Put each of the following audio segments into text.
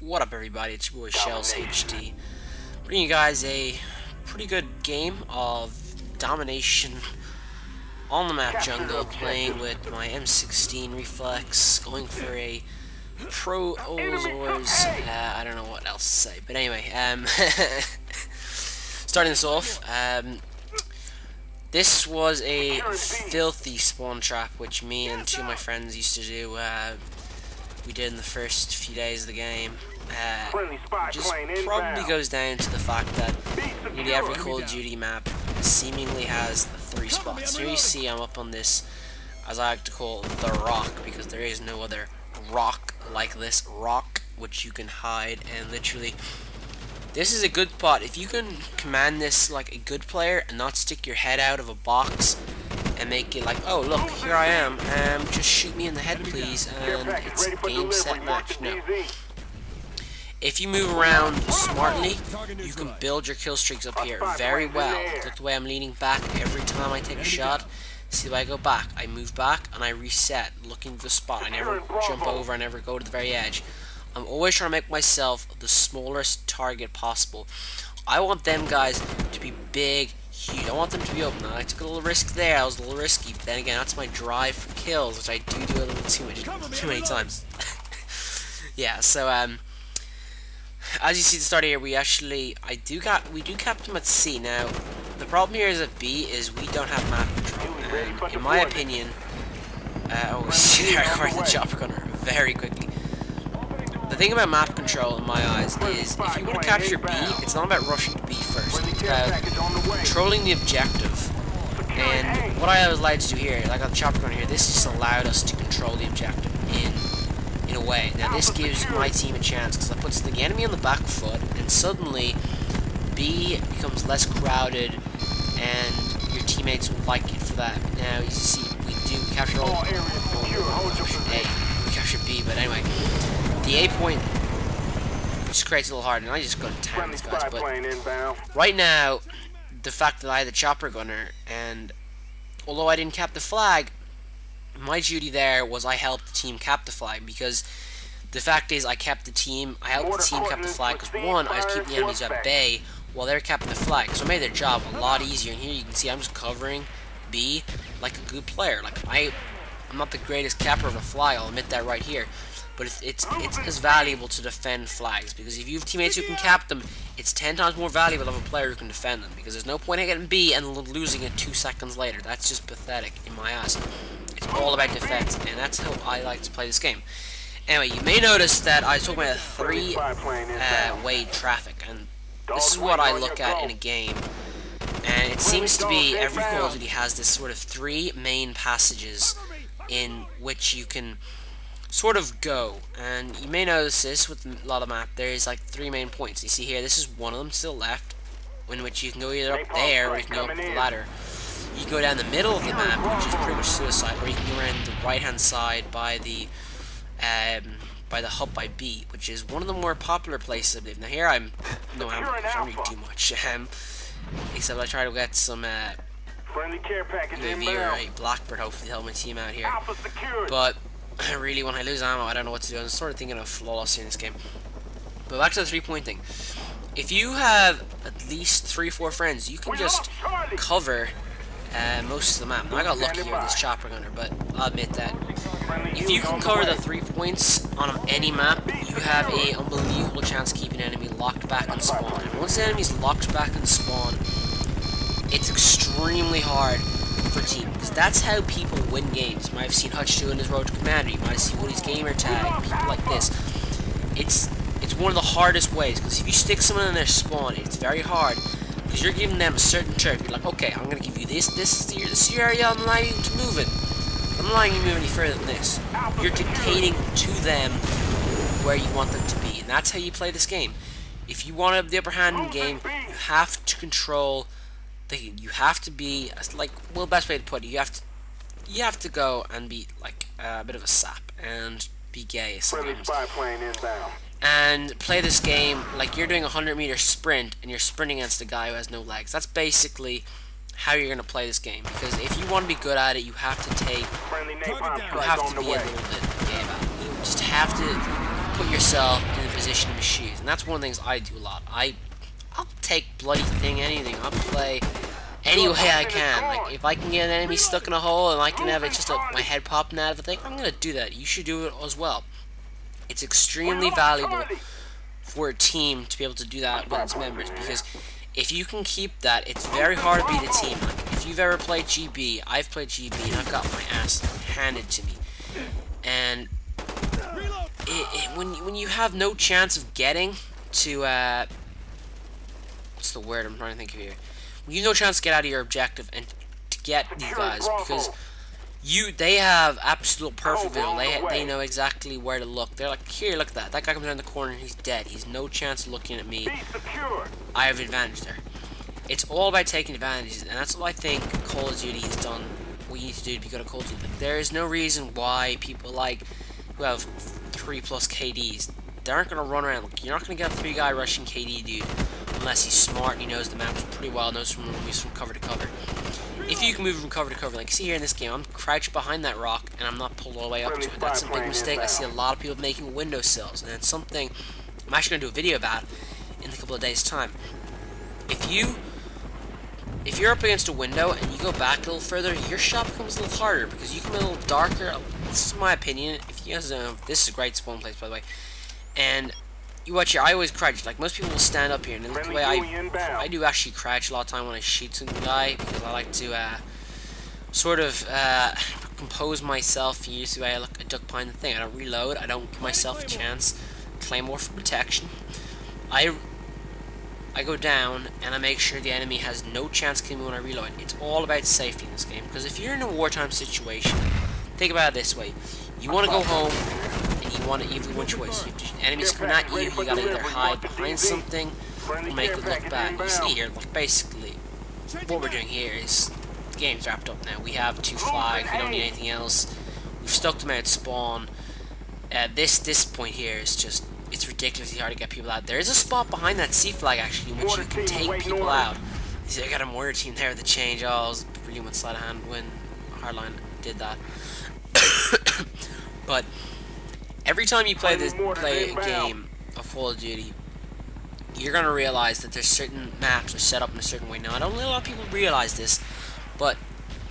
What up, everybody? It's your boy ShellzHD, bringing you guys a pretty good game of Domination on the map jungle, playing with my M16 reflex, going for a pro Ozors. I don't know what else to say, but anyway, starting this off. This was a filthy spawn trap, which me and two of my friends used to do. We did in the first few days of the game. Just probably goes down to the fact that nearly every Call of Duty map seemingly has 3 spots. Here you see I'm up on this, as I like to call the rock, because there is no other rock like this rock which you can hide, and literally this is a good spot. If you can command this like a good player and not stick your head out of a box and make it like, oh look, here I am, just shoot me in the head please, and it's game, set, match. No. If you move around smartly, you can build your kill streaks up here very well. Look the way I'm leaning back every time I take a shot. See the way I go back. I move back and I reset, looking for the spot. I never jump over, I never go to the very edge. I'm always trying to make myself the smallest target possible. I want them guys to be big, huge. I want them to be open. I took a little risk there. I was a little risky, but then again, that's my drive for kills, which I do a little too many times. Yeah. So as you see at the start here, we do cap them at C. Now, the problem here is at B is we don't have map control. In my opinion, we see there acquired the chopper gunner very quickly. The thing about map control, in my eyes, is if you want to capture B, it's not about rushing to B first. It's about controlling the objective. And what I was allowed to do here, like on the chopper gunner here, this just allowed us to control the objective in a way. Now this gives my team a chance because it puts the enemy on the back foot, and suddenly B becomes less crowded, and your teammates will like it for that. Now you see, we do capture all. We capture B, but anyway. The A point just creates a little hard, and I just go to town these guys. But right now, the fact that I had the chopper gunner, and although I didn't cap the flag, my duty there was I helped the team cap the flag, because the fact is I helped the team cap the flag because one, I was keeping the enemies at bay while they're capping the flag, so I made their job a lot easier. And here you can see I'm just covering B like a good player. Like I'm not the greatest capper of a flag, I'll admit that right here. But it's as valuable to defend flags, because if you have teammates who can cap them, it's 10 times more valuable to have a player who can defend them, because there's no point in getting B and losing it 2 seconds later. That's just pathetic in my eyes. It's all about defense, and that's how I like to play this game. Anyway, you may notice that I was talking about a 3-way traffic, and this is what I look at in a game. And it seems to be every Call of Duty has this sort of 3 main passages in which you can sort of go, and you may notice this with a lot of map. There is like 3 main points. You see here, this is one of them still left, in which you can go either up there or you can go up the ladder. You can go down the middle of the map, which is pretty much suicide, or you can go around the right hand side by the hub by B, which is one of the more popular places I live. Now here I'm no ammo, I don't really do much, except I try to get some UAV or a Blackbird, hopefully to help my team out here. But really, when I lose ammo, I don't know what to do. I'm sort of thinking of flawless here in this game. But back to the 3-point thing. If you have at least 3-4 friends, you can just cover most of the map. Now, I got lucky here with this chopper gunner, but I'll admit that if you can cover the 3 points on any map, you have an unbelievable chance of keeping an enemy locked back and spawn. And once the enemy's locked back and spawn, it's extremely hard for team, because that's how people win games. You might have seen Hutch doing his Road to Commander, you might have seen Woody's Gamer Tag, people like this. It's one of the hardest ways, because if you stick someone in their spawn, it's very hard, because you're giving them a certain turf. You're like, okay, I'm going to give you this is your area, I'm allowing you to move it. I'm not allowing you to move any further than this. You're dictating to them where you want them to be, and that's how you play this game. If you want to have the upper hand in the game, you have to control. You have to be like, well, best way to put it, you have to go and be like a bit of a sap and be gay sometimes, and play this game like you're doing a 100-meter sprint and you're sprinting against a guy who has no legs. That's basically how you're gonna play this game, because if you want to be good at it, you have to be a little bit gay about it. You just have to put yourself in the position of his shoes, and that's one of the things I do a lot. I'll take bloody anything. I'll play any way I can. Like, if I can get an enemy stuck in a hole and I can have it just my head popping out of the thing, I'm gonna do that. You should do it as well. It's extremely valuable for a team to be able to do that with its members, because if you can keep that, it's very hard to beat a team. Like, if you've ever played GB, I've played GB, and I've got my ass handed to me. And when you have no chance of getting to what's the word I'm trying to think of here? When you have no chance to get out of your objective and to get these guys, because they have absolute perfect vision. They know exactly where to look. They're like, here, look at that. That guy comes around the corner and he's dead. He's no chance of looking at me. I have an advantage there. It's all about taking advantages, and that's what I think Call of Duty has done. What you need to do to be good at Call of Duty. There is no reason why people like who have 3+ KDs, they aren't going to run around. Look, you're not going to get a 3-guy rushing KD dude unless he's smart and he knows the maps pretty well, knows from movies from cover to cover. If you can move from cover to cover, like see here in this game, I'm crouched behind that rock and I'm not pulled all the way up to it. That's a big mistake. I see a lot of people making windowsills, and it's something I'm actually going to do a video about in a couple of days' time. If you're up against a window and you go back a little further, your shot becomes a little harder because you come a little darker. This is my opinion. If you guys don't know, this is a great spawn place, by the way. And you watch here, I always crouch. Like, most people will stand up here, and look the way I do actually crouch a lot of time when I shoot some guy, because I like to sort of compose myself. Usually I duck behind the thing. I don't reload. I don't give myself a chance. Claymore for protection. I go down and I make sure the enemy has no chance of killing me when I reload. It's all about safety in this game, because if you're in a wartime situation, think about it this way: you want to go home and you want to give one choice. If enemies coming at you, you gotta either hide behind something or make it look bad. You see here, like, basically what we're doing here is the game's wrapped up now. We have 2 flags. We don't need anything else. We've stuck them out spawn. This point here is just, it's ridiculously hard to get people out. There is a spot behind that C flag actually in which you can take people out. You see, I got a mortar team there with the change. Oh, it was really one sleight of hand when Hardline did that. But every time you play a game of Call of Duty, you're gonna realize that there's certain maps are set up in a certain way. Now, I don't know a lot of people realize this, but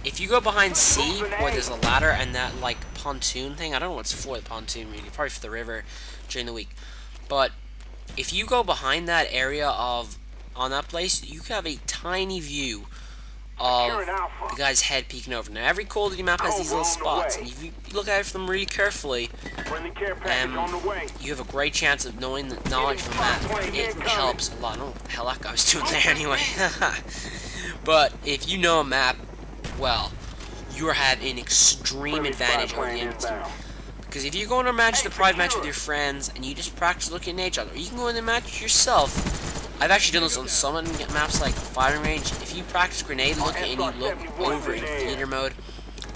if you go behind C, where there's a ladder and that, like, pontoon thing, I don't know what's for the pontoon really, probably for the river during the week, but if you go behind that area on that place, you can have a tiny view of the guy's head peeking over. Now, every Call of Duty map has these little spots, and if you look at them really carefully, you have a great chance of knowing the knowledge of the map. It helps a lot. I don't know what the hell that guy was doing there anyway. But if you know a map well, you have an extreme advantage over the enemy team. Because if you go in a match, the private match with your friends, and you just practice looking at each other, you can go in the match yourself. I've actually done this on some maps like firing range. If you practice grenade looking and you look over in theater mode,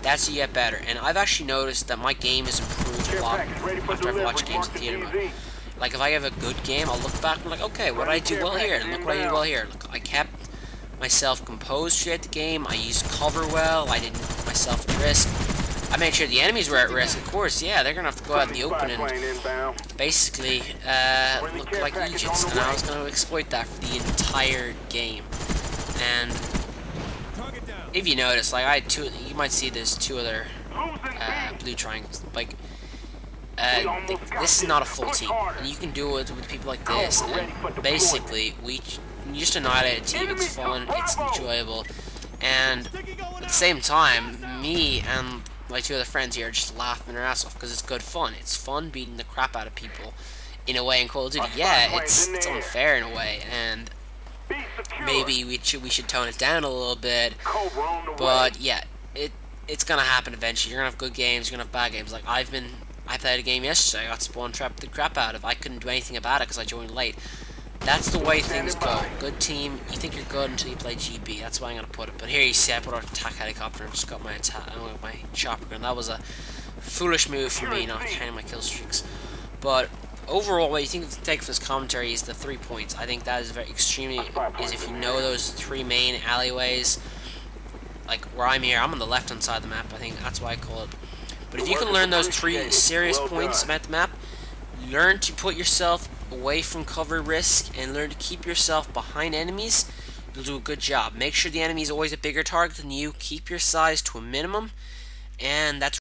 that's how you get better. And I've actually noticed that my game has improved a lot after I've watched games in theater mode. Like, if I have a good game, I'll look back and be like, okay, what did I do well here? And look what I did well here. Look, I kept myself composed throughout the game. I used cover well. I didn't put myself at risk. I made sure the enemies were at risk. Of course, yeah, they're gonna have to go out in the open and basically look like Egypts, and I was gonna exploit that for the entire game. And if you notice, like, I had two, you might see there's 2 other blue triangles. Like, this is not a full team, and you can do it with people like this. And basically, you just annihilate a team. It's fun, it's enjoyable, and at the same time, me and my 2 other friends here are just laughing our ass off because it's good fun. It's fun beating the crap out of people in a way in Call of Duty. Yeah, it's unfair in a way, and maybe we should tone it down a little bit. But yeah, it's gonna happen eventually. You're gonna have good games, you're gonna have bad games. Like, I played a game yesterday. I got spawn trapped the crap out of. I couldn't do anything about it because I joined late. That's the way things go. Good team, you think you're good until you play GB. That's why I'm going to put it. But here you see I put an attack helicopter and just got my chopper gun. That was a foolish move for me, not counting my kill streaks. But overall, what you think to take from this commentary is the 3 points. I think that is very extremely, is if you know those 3 main alleyways, like where I'm here, I'm on the left hand side of the map. I think that's why I call it. But if you can learn those 3 serious points about the map, learn to put yourself away from cover risk and learn to keep yourself behind enemies, you'll do a good job. Make sure the enemy is always a bigger target than you. Keep your size to a minimum, and that's